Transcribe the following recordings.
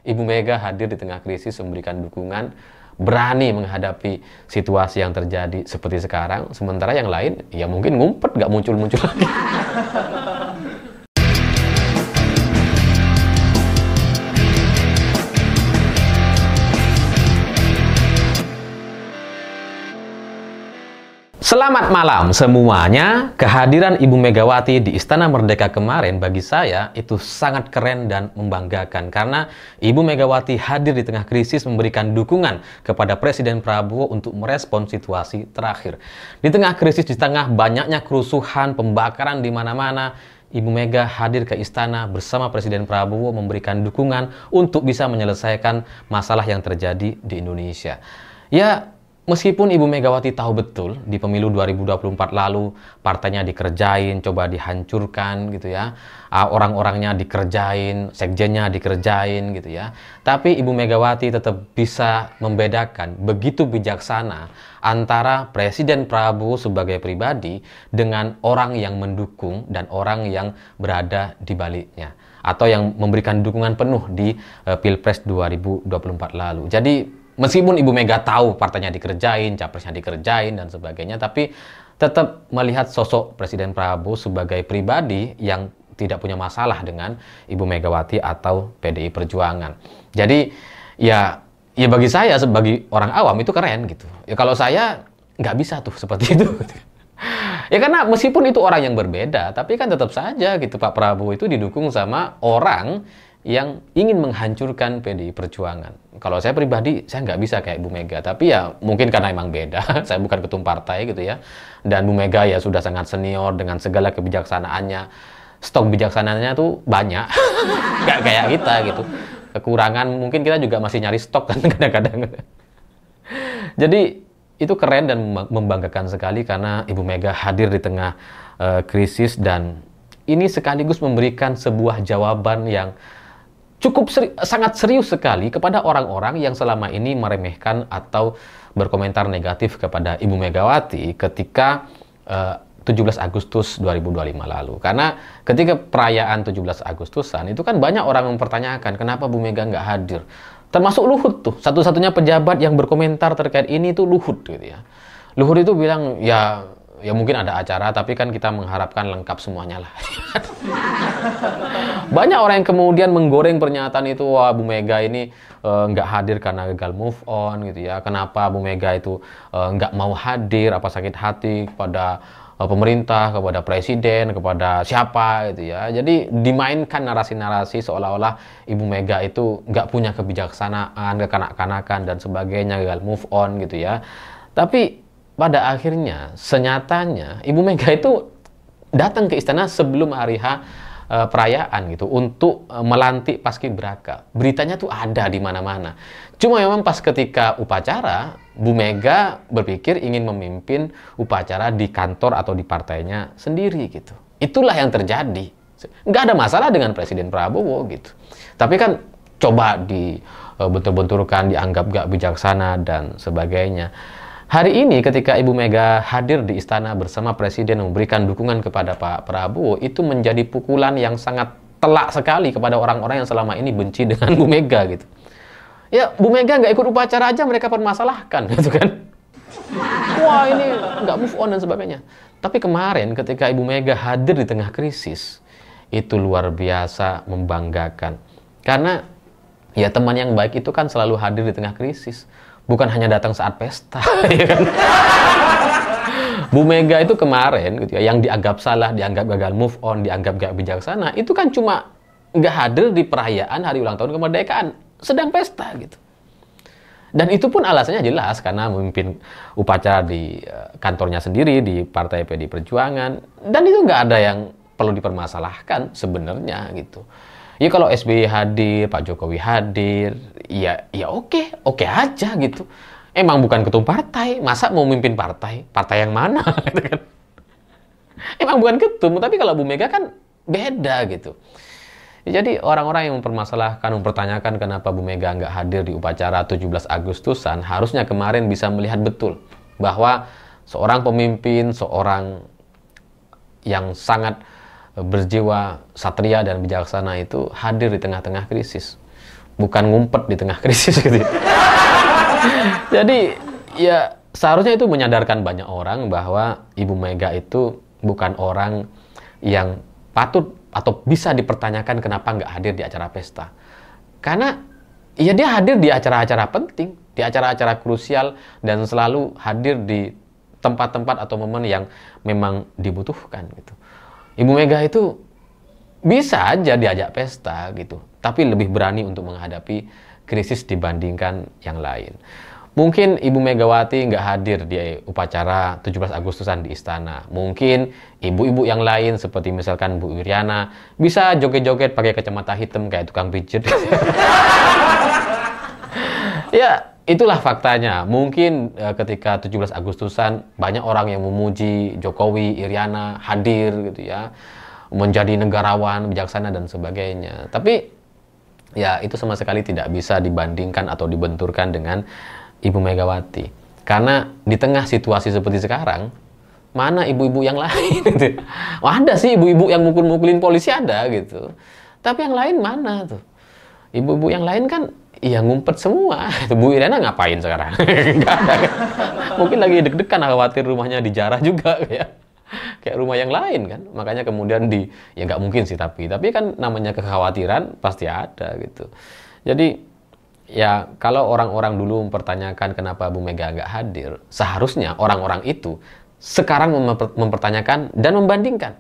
Ibu Mega hadir di tengah krisis memberikan dukungan, berani menghadapi situasi yang terjadi seperti sekarang, sementara yang lain ya mungkin ngumpet, nggak muncul-muncul lagi. Selamat malam semuanya. Kehadiran Ibu Megawati di Istana Merdeka kemarin bagi saya itu sangat keren dan membanggakan karena Ibu Megawati hadir di tengah krisis memberikan dukungan kepada Presiden Prabowo untuk merespon situasi terakhir. Di tengah krisis, di tengah banyaknya kerusuhan, pembakaran di mana-mana, Ibu Mega hadir ke istana bersama Presiden Prabowo memberikan dukungan untuk bisa menyelesaikan masalah yang terjadi di Indonesia. Ya, meskipun Ibu Megawati tahu betul di pemilu 2024 lalu partainya dikerjain, coba dihancurkan gitu ya. Orang-orangnya dikerjain, sekjennya dikerjain gitu ya. Tapi Ibu Megawati tetap bisa membedakan begitu bijaksana antara Presiden Prabowo sebagai pribadi dengan orang yang mendukung dan orang yang berada di baliknya atau yang memberikan dukungan penuh di Pilpres 2024 lalu. Jadi meskipun Ibu Mega tahu partainya dikerjain, capresnya dikerjain, dan sebagainya, tapi tetap melihat sosok Presiden Prabowo sebagai pribadi yang tidak punya masalah dengan Ibu Megawati atau PDI Perjuangan. Jadi, ya bagi saya sebagai orang awam itu keren gitu. Ya kalau saya nggak bisa tuh seperti itu. Ya karena meskipun itu orang yang berbeda, tapi kan tetap saja gitu Pak Prabowo itu didukung sama orang yang ingin menghancurkan PDI Perjuangan. Kalau saya pribadi, saya nggak bisa kayak Bu Mega. Tapi ya mungkin karena emang beda. Saya bukan ketum partai gitu ya. Dan Bu Mega ya sudah sangat senior dengan segala kebijaksanaannya. Stok bijaksananya tuh banyak. Nggak kayak kita gitu. Kekurangan mungkin kita juga masih nyari stok kan kadang-kadang. Jadi itu keren dan membanggakan sekali karena Ibu Mega hadir di tengah krisis dan ini sekaligus memberikan sebuah jawaban yang sangat serius sekali kepada orang-orang yang selama ini meremehkan atau berkomentar negatif kepada Ibu Megawati ketika 17 Agustus 2025 lalu. Karena ketika perayaan 17 Agustusan itu kan banyak orang mempertanyakan kenapa Bu Mega nggak hadir. Termasuk Luhut tuh, satu-satunya pejabat yang berkomentar terkait ini tuh Luhut gitu ya. Luhut itu bilang ya mungkin ada acara, tapi kan kita mengharapkan lengkap semuanya lah. Banyak orang yang kemudian menggoreng pernyataan itu, wah Bu Mega ini nggak hadir karena gagal move on gitu ya. Kenapa Bu Mega itu nggak mau hadir, apa sakit hati kepada pemerintah, kepada presiden, kepada siapa gitu ya. Jadi dimainkan narasi-narasi seolah-olah Ibu Mega itu nggak punya kebijaksanaan, kekanak-kanakan dan sebagainya, gagal move on gitu ya. Tapi pada akhirnya, senyatanya Ibu Mega itu datang ke istana sebelum hari H perayaan gitu untuk melantik paskibraka. Beritanya tuh ada di mana-mana. Cuma memang pas ketika upacara, Bu Mega berpikir ingin memimpin upacara di kantor atau di partainya sendiri gitu. Itulah yang terjadi. Nggak ada masalah dengan Presiden Prabowo gitu. Tapi kan coba dibentur-benturkan, dianggap nggak bijaksana dan sebagainya. Hari ini ketika Ibu Mega hadir di istana bersama Presiden memberikan dukungan kepada Pak Prabowo, itu menjadi pukulan yang sangat telak sekali kepada orang-orang yang selama ini benci dengan Bu Mega gitu. Ya Bu Mega nggak ikut upacara aja mereka permasalahkan gitu kan. Wah ini nggak move on dan sebagainya. Tapi kemarin ketika Ibu Mega hadir di tengah krisis, itu luar biasa membanggakan. Karena ya teman yang baik itu kan selalu hadir di tengah krisis. Bukan hanya datang saat pesta, ya kan? Bu Mega itu kemarin, gitu ya, yang dianggap salah, dianggap gagal move on, dianggap gak bijaksana, itu kan cuma nggak hadir di perayaan hari ulang tahun kemerdekaan, sedang pesta, gitu. Dan itu pun alasannya jelas, karena memimpin upacara di kantornya sendiri, di Partai PDI Perjuangan, dan itu nggak ada yang perlu dipermasalahkan sebenarnya, gitu. Ya kalau SBY hadir, Pak Jokowi hadir, ya oke aja gitu. Emang bukan ketum partai, masa mau memimpin partai? Partai yang mana? Gitu kan. Emang bukan ketum, tapi kalau Bu Mega kan beda gitu. Ya, jadi orang-orang yang mempermasalahkan, mempertanyakan kenapa Bu Mega nggak hadir di upacara 17 Agustusan, harusnya kemarin bisa melihat betul bahwa seorang pemimpin, seorang yang sangat berjiwa satria dan bijaksana itu hadir di tengah-tengah krisis. bukan ngumpet di tengah krisis gitu. Jadi ya seharusnya itu menyadarkan banyak orang bahwa Ibu Mega itu bukan orang yang patut atau bisa dipertanyakan kenapa nggak hadir di acara pesta. Karena ya dia hadir di acara-acara penting, di acara-acara krusial, dan selalu hadir di tempat-tempat atau momen yang memang dibutuhkan gitu. Ibu Mega itu bisa aja diajak pesta gitu, tapi lebih berani untuk menghadapi krisis dibandingkan yang lain. Mungkin Ibu Megawati nggak hadir di upacara 17 Agustusan di istana. Mungkin ibu-ibu yang lain seperti misalkan Bu Iriana bisa joget-joget pakai kacamata hitam kayak tukang pijit. Ya, itulah faktanya. Mungkin ketika 17 Agustusan banyak orang yang memuji Jokowi, Iriana hadir gitu ya, menjadi negarawan, bijaksana dan sebagainya. Tapi ya itu sama sekali tidak bisa dibandingkan atau dibenturkan dengan Ibu Megawati. Karena di tengah situasi seperti sekarang, mana ibu-ibu yang lain gitu. Oh, ada sih ibu-ibu yang mukul-mukulin polisi ada gitu. Tapi yang lain mana tuh? Ibu-ibu yang lain kan iya ngumpet semua. Bu Iriana ngapain sekarang? Nggak ada kan? Mungkin lagi deg-degan khawatir rumahnya dijarah juga ya. Kayak rumah yang lain kan. Makanya kemudian ya nggak mungkin sih tapi kan namanya kekhawatiran pasti ada gitu. Jadi ya kalau orang-orang dulu mempertanyakan kenapa Bu Mega nggak hadir, seharusnya orang-orang itu sekarang mempertanyakan dan membandingkan.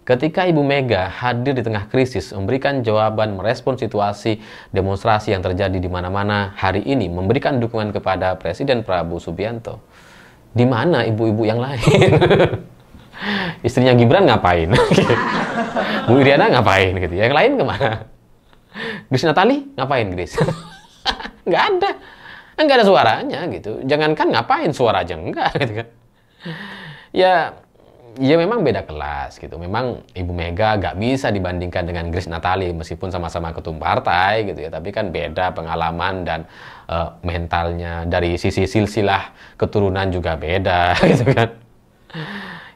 Ketika Ibu Mega hadir di tengah krisis, memberikan jawaban, merespon situasi demonstrasi yang terjadi di mana-mana hari ini, memberikan dukungan kepada Presiden Prabowo Subianto. Di mana ibu-ibu yang lain? Istrinya Gibran ngapain? Bu Iriana ngapain gitu? Yang lain kemana? Grace Natali ngapain Grace? Nggak ada suaranya gitu. Jangankan ngapain, suara aja enggak gitu kan. Ya memang beda kelas gitu. Memang Ibu Mega nggak bisa dibandingkan dengan Grace Natali meskipun sama-sama ketum partai gitu ya. Tapi kan beda pengalaman dan mentalnya, dari sisi silsilah keturunan juga beda gitu kan.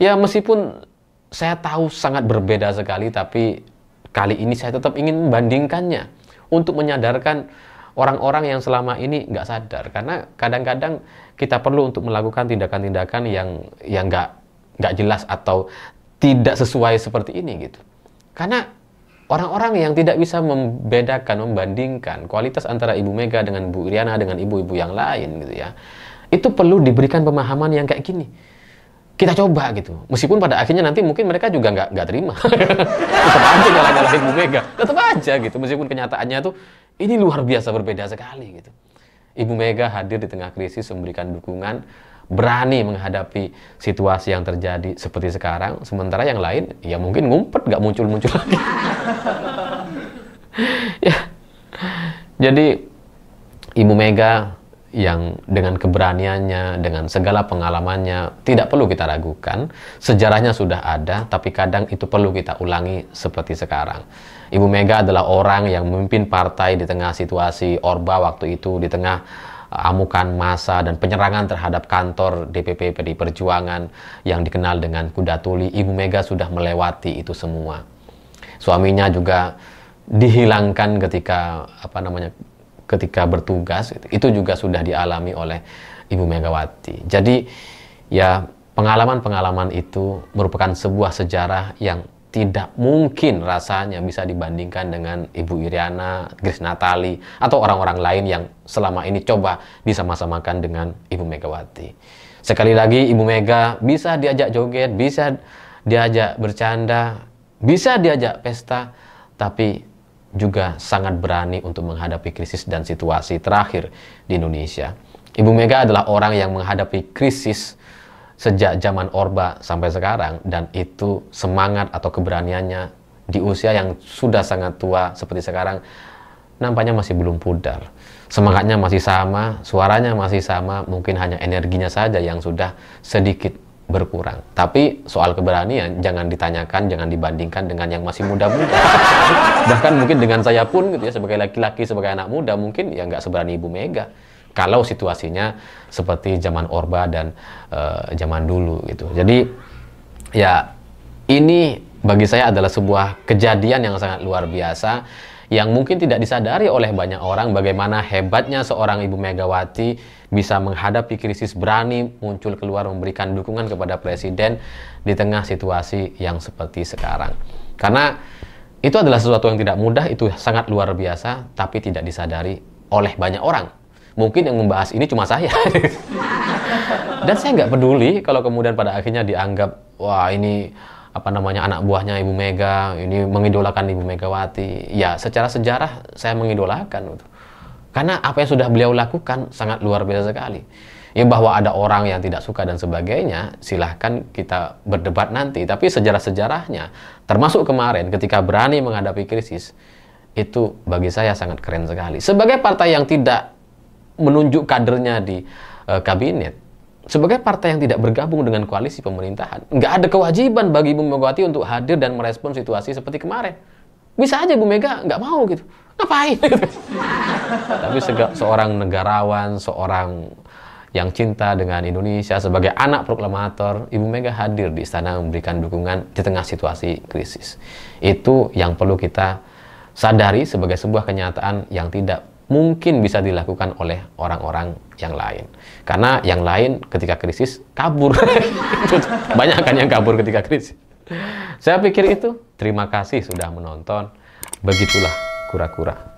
Ya meskipun saya tahu sangat berbeda sekali, tapi kali ini saya tetap ingin membandingkannya untuk menyadarkan orang-orang yang selama ini nggak sadar. Karena kadang-kadang kita perlu untuk melakukan tindakan-tindakan yang nggak jelas atau tidak sesuai seperti ini gitu. Karena orang-orang yang tidak bisa membedakan, membandingkan kualitas antara Ibu Mega dengan Bu Iriana dengan ibu-ibu yang lain gitu ya, itu perlu diberikan pemahaman yang kayak gini. Kita coba gitu. Meskipun pada akhirnya nanti mungkin mereka juga nggak terima. Tetap aja nyala-nyalain Bu Mega. Tetap aja gitu. Meskipun kenyataannya tuh ini luar biasa berbeda sekali gitu. Ibu Mega hadir di tengah krisis, memberikan dukungan, berani menghadapi situasi yang terjadi seperti sekarang. Sementara yang lain ya mungkin ngumpet, nggak muncul-muncul lagi. Ya. Jadi Ibu Mega yang dengan keberaniannya, dengan segala pengalamannya, tidak perlu kita ragukan. Sejarahnya sudah ada, tapi kadang itu perlu kita ulangi seperti sekarang. Ibu Mega adalah orang yang memimpin partai di tengah situasi Orba waktu itu, di tengah amukan massa dan penyerangan terhadap kantor DPP PDI Perjuangan yang dikenal dengan kuda tuli. Ibu Mega sudah melewati itu semua. Suaminya juga dihilangkan ketika bertugas, itu juga sudah dialami oleh Ibu Megawati. Jadi ya pengalaman-pengalaman itu merupakan sebuah sejarah yang tidak mungkin rasanya bisa dibandingkan dengan Ibu Iriana, Grace Natali, atau orang-orang lain yang selama ini coba disama-samakan dengan Ibu Megawati. Sekali lagi, Ibu Mega bisa diajak joget, bisa diajak bercanda, bisa diajak pesta, tapi juga sangat berani untuk menghadapi krisis dan situasi terakhir di Indonesia. Ibu Mega adalah orang yang menghadapi krisis sejak zaman Orba sampai sekarang, dan itu semangat atau keberaniannya di usia yang sudah sangat tua seperti sekarang nampaknya masih belum pudar. Semangatnya masih sama, suaranya masih sama, mungkin hanya energinya saja yang sudah sedikit berkurang. Tapi soal keberanian jangan ditanyakan, jangan dibandingkan dengan yang masih muda-muda. Bahkan mungkin dengan saya pun gitu ya, sebagai laki-laki, sebagai anak muda, mungkin ya nggak seberani Ibu Mega kalau situasinya seperti zaman Orba dan zaman dulu gitu. Jadi ya ini bagi saya adalah sebuah kejadian yang sangat luar biasa yang mungkin tidak disadari oleh banyak orang, bagaimana hebatnya seorang Ibu Megawati bisa menghadapi krisis, berani muncul keluar memberikan dukungan kepada Presiden di tengah situasi yang seperti sekarang. Karena itu adalah sesuatu yang tidak mudah, itu sangat luar biasa, tapi tidak disadari oleh banyak orang. Mungkin yang membahas ini cuma saya. Dan saya nggak peduli kalau kemudian pada akhirnya dianggap, wah ini anak buahnya Ibu Mega, ini mengidolakan Ibu Megawati. Ya, secara sejarah saya mengidolakan. Karena apa yang sudah beliau lakukan sangat luar biasa sekali. Ya, bahwa ada orang yang tidak suka dan sebagainya, silahkan kita berdebat nanti. Tapi sejarah-sejarahnya, termasuk kemarin ketika berani menghadapi krisis, itu bagi saya sangat keren sekali. Sebagai partai yang tidak menunjuk kadernya di kabinet, sebagai partai yang tidak bergabung dengan koalisi pemerintahan, nggak ada kewajiban bagi Ibu Megawati untuk hadir dan merespon situasi seperti kemarin. Bisa aja Ibu Mega nggak mau gitu. Ngapain? Tapi seorang negarawan, seorang yang cinta dengan Indonesia, sebagai anak proklamator, Ibu Mega hadir di istana memberikan dukungan di tengah situasi krisis. Itu yang perlu kita sadari sebagai sebuah kenyataan yang tidak mungkin bisa dilakukan oleh orang-orang yang lain. Karena yang lain ketika krisis kabur. Banyak kan yang kabur ketika krisis. Saya pikir itu. Terima kasih sudah menonton. Begitulah kura-kura.